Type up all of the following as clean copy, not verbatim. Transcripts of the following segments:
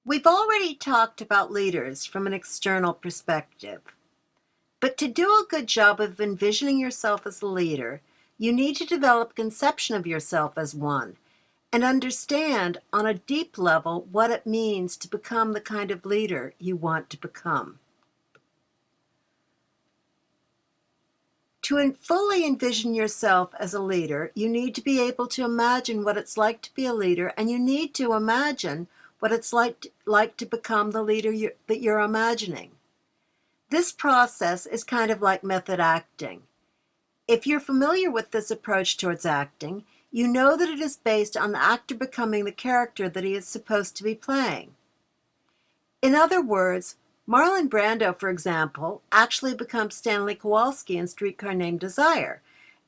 We've already talked about leaders from an external perspective, but to do a good job of envisioning yourself as a leader, you need to develop a conception of yourself as one and understand on a deep level what it means to become the kind of leader you want to become. To fully envision yourself as a leader, you need to be able to imagine what it's like to be a leader, and you need to imagine what it's like to become the leader that you're imagining. This process is kind of like method acting. If you're familiar with this approach towards acting, you know that it is based on the actor becoming the character that he is supposed to be playing. In other words, Marlon Brando, for example, actually becomes Stanley Kowalski in Streetcar Named Desire.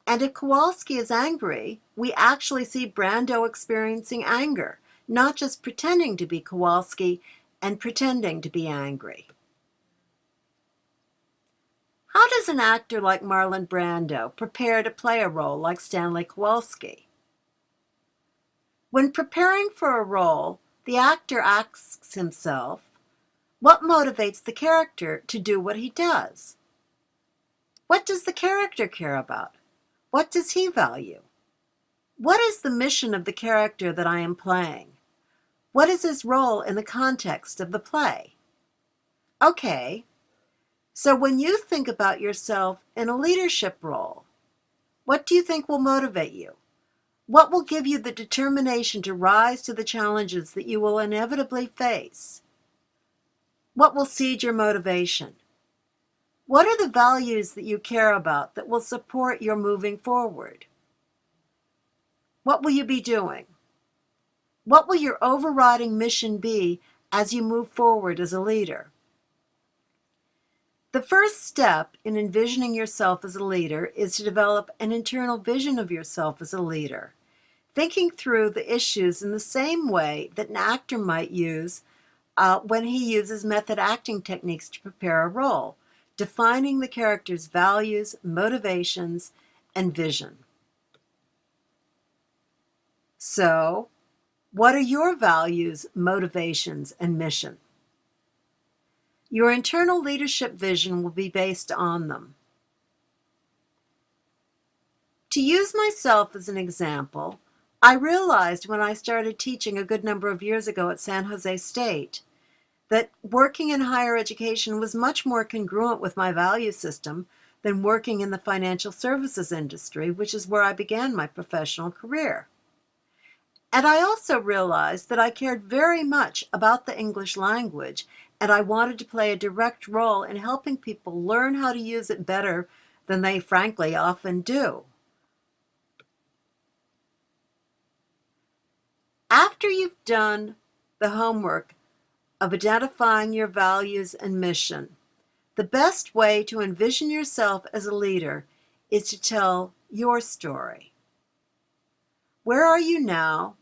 And if Kowalski is angry, we actually see Brando experiencing anger, not just pretending to be Kowalski and pretending to be angry. How does an actor like Marlon Brando prepare to play a role like Stanley Kowalski? When preparing for a role, the actor asks himself, what motivates the character to do what he does? What does the character care about? What does he value? What is the mission of the character that I am playing? What is his role in the context of the play? Okay, so when you think about yourself in a leadership role, what do you think will motivate you? What will give you the determination to rise to the challenges that you will inevitably face? What will seed your motivation? What are the values that you care about that will support your moving forward? What will you be doing? What will your overriding mission be as you move forward as a leader? The first step in envisioning yourself as a leader is to develop an internal vision of yourself as a leader, thinking through the issues in the same way that an actor might use when he uses method acting techniques to prepare a role, defining the character's values, motivations, and vision. So, what are your values, motivations, and mission? Your internal leadership vision will be based on them. To use myself as an example, I realized when I started teaching a good number of years ago at San Jose State that working in higher education was much more congruent with my value system than working in the financial services industry, which is where I began my professional career. And I also realized that I cared very much about the English language, and I wanted to play a direct role in helping people learn how to use it better than they frankly often do. After you've done the homework of identifying your values and mission, the best way to envision yourself as a leader is to tell your story. Where are you now,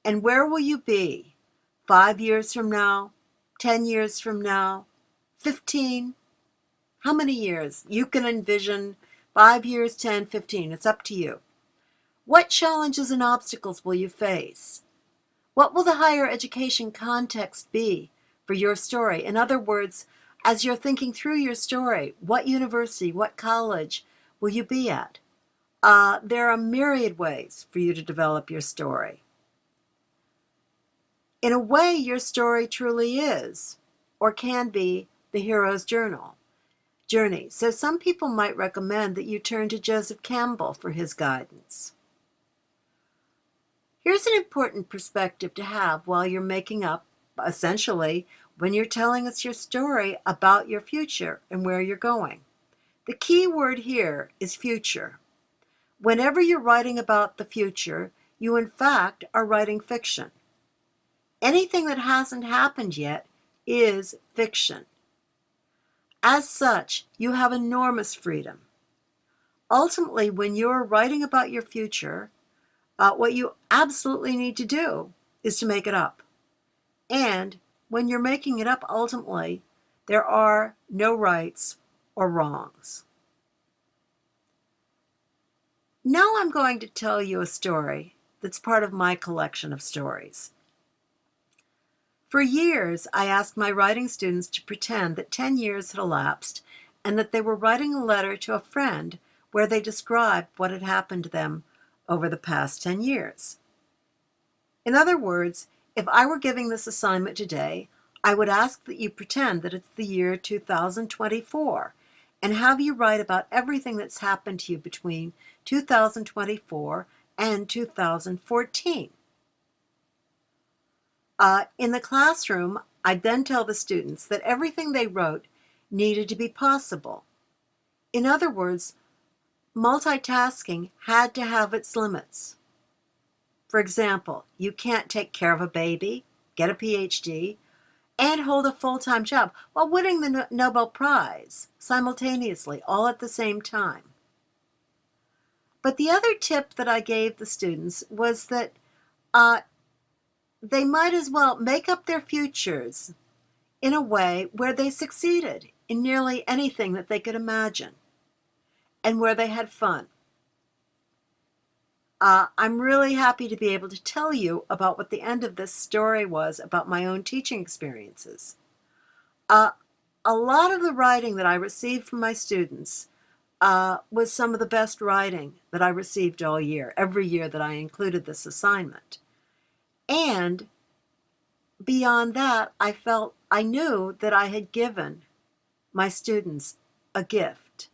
and where will you be 5 years from now, 10 years from now, 15? How many years? You can envision 5 years, 10, 15. It's up to you. What challenges and obstacles will you face? What will the higher education context be for your story? In other words, as you're thinking through your story, what university, what college will you be at? There are myriad ways for you to develop your story. In a way, your story truly is, or can be, the hero's journey. So some people might recommend that you turn to Joseph Campbell for his guidance. Here's an important perspective to have while you're making up, essentially, when you're telling us your story about your future and where you're going. The key word here is future. Whenever you're writing about the future, you in fact are writing fiction. Anything that hasn't happened yet is fiction. As such, you have enormous freedom. Ultimately, when you're writing about your future, what you absolutely need to do is to make it up. And when you're making it up, ultimately, there are no rights or wrongs. Now I'm going to tell you a story that's part of my collection of stories. For years, I asked my writing students to pretend that 10 years had elapsed and that they were writing a letter to a friend where they described what had happened to them over the past 10 years. In other words, if I were giving this assignment today, I would ask that you pretend that it's the year 2024 and have you write about everything that's happened to you between 2024 and 2014. In the classroom, I'd then tell the students that everything they wrote needed to be possible. In other words, multitasking had to have its limits. For example, you can't take care of a baby, get a PhD, and hold a full-time job while winning the Nobel Prize simultaneously, all at the same time. But the other tip that I gave the students was that they might as well make up their futures in a way where they succeeded in nearly anything that they could imagine and where they had fun. I'm really happy to be able to tell you about what the end of this story was about my own teaching experiences. A lot of the writing that I received from my students was some of the best writing that I received all year, every year that I included this assignment. And beyond that, I knew that I had given my students a gift.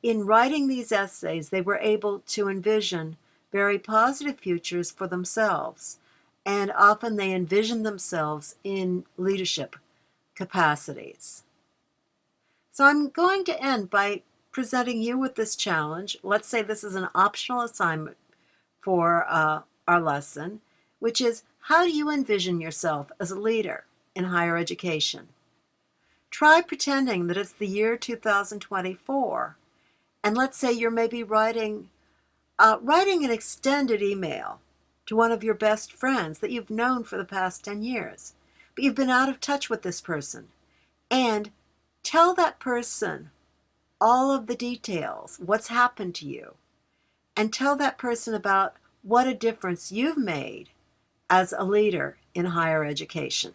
In writing these essays, they were able to envision very positive futures for themselves, and often they envisioned themselves in leadership capacities. So I'm going to end by presenting you with this challenge. Let's say this is an optional assignment for our lesson, which is, how do you envision yourself as a leader in higher education? Try pretending that it's the year 2024, and let's say you're maybe writing an extended email to one of your best friends that you've known for the past 10 years, but you've been out of touch with this person, and tell that person all of the details, what's happened to you, and tell that person about what a difference you've made as a leader in higher education.